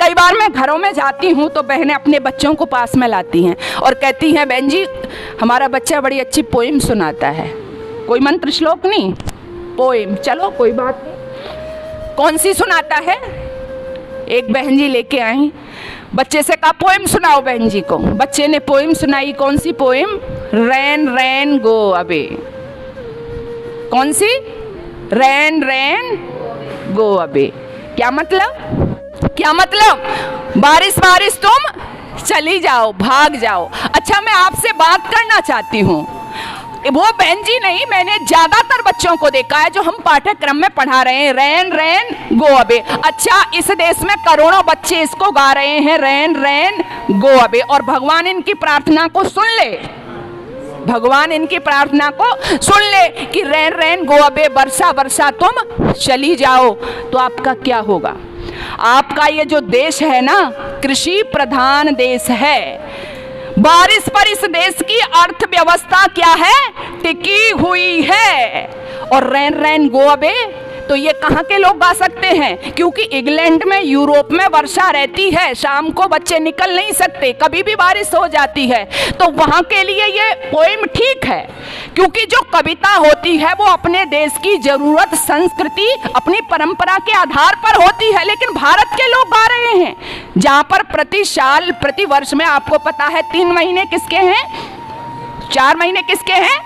कई बार मैं घरों में जाती हूँ तो बहनें अपने बच्चों को पास में लाती हैं और कहती हैं, बहन जी हमारा बच्चा बड़ी अच्छी पोइम सुनाता है। कोई मंत्र श्लोक नहीं, पोइम। चलो कोई बात नहीं, कौन सी सुनाता है? एक बहन जी लेके आई, बच्चे से कहा पोइम सुनाओ बहन जी को। बच्चे ने पोइम सुनाई। कौन सी पोइम? रैन रैन गो अबे। कौन सी? रैन रैन गो अबे। क्या मतलब? क्या मतलब? बारिश बारिश तुम चली जाओ, भाग जाओ। अच्छा, मैं आपसे बात करना चाहती हूँ, वो बहन जी नहीं, मैंने ज्यादातर बच्चों को देखा है जो हम पाठ्यक्रम में पढ़ा रहे हैं, रैन रैन गो अबे। अच्छा, इस देश में करोड़ों बच्चे इसको गा रहे हैं, रैन रैन गो अबे, और भगवान इनकी प्रार्थना को सुन ले। भगवान इनकी प्रार्थना को सुन ले कि रैन रैन गो अबे, वर्षा वर्षा तुम चली जाओ। तो आपका क्या होगा? आपका ये जो देश है ना, कृषि प्रधान देश है। बारिश पर इस देश की अर्थव्यवस्था क्या है? टिकी हुई है। और रैन रैन गो अबे तो ये कहाँ के लोग गा सकते हैं? क्योंकि इंग्लैंड में, यूरोप में वर्षा रहती है, शाम को बच्चे निकल नहीं सकते, कभी भी बारिश हो जाती है, तो वहाँ के लिए ये पोइम ठीक है। क्योंकि जो कविता होती है वो अपने देश की जरूरत, संस्कृति, अपनी परंपरा के आधार पर होती है। लेकिन भारत के लोग गा रहे हैं जहाँ पर प्रति साल, प्रति वर्ष में, आपको पता है 3 महीने किसके हैं, 4 महीने किसके हैं?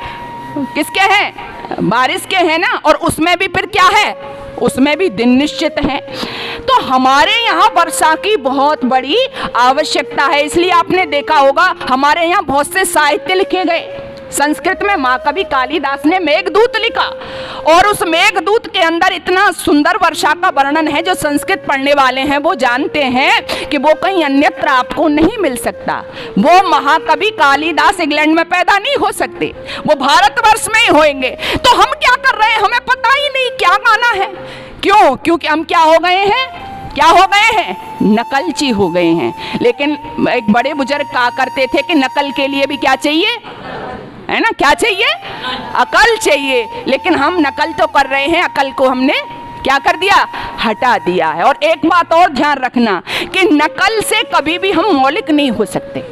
किसके हैं? बारिश के हैं ना। और उसमें भी फिर क्या है? उसमें भी दिन निश्चित हैं। तो हमारे यहाँ वर्षा की बहुत बड़ी आवश्यकता है। इसलिए आपने देखा होगा हमारे यहाँ बहुत से साहित्य लिखे गए। संस्कृत में महाकवि कालिदास ने मेघदूत लिखा, और उस मेघदूत के अंदर इतना सुंदर वर्षा का वर्णन है, जो संस्कृत पढ़ने वाले हैं वो जानते हैं कि वो कहीं अन्यत्र आपको नहीं मिल सकता। वो महाकवि कालिदास इंग्लैंड में पैदा नहीं हो सकते, वो भारतवर्ष में ही होंगे। तो हम क्या कर रहे हैं, हमें पता ही नहीं क्या गाना है। क्यों? क्योंकि हम क्या हो गए हैं? क्या हो गए हैं? नकलची हो गए हैं। लेकिन एक बड़े बुजुर्ग कहा करते थे कि नकल के लिए भी क्या चाहिए, है ना? क्या चाहिए? अकल चाहिए। लेकिन हम नकल तो कर रहे हैं, अकल को हमने क्या कर दिया? हटा दिया है। और एक बात और ध्यान रखना कि नकल से कभी भी हम मौलिक नहीं हो सकते।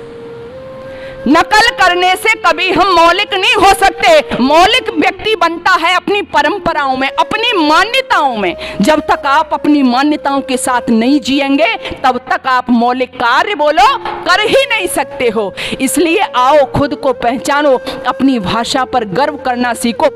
नकल करने से कभी हम मौलिक नहीं हो सकते। मौलिक व्यक्ति बनता है अपनी परंपराओं में, अपनी मान्यताओं में। जब तक आप अपनी मान्यताओं के साथ नहीं जिएंगे तब तक आप मौलिक कार्य बोलो कर ही नहीं सकते हो। इसलिए आओ खुद को पहचानो, अपनी भाषा पर गर्व करना सीखो।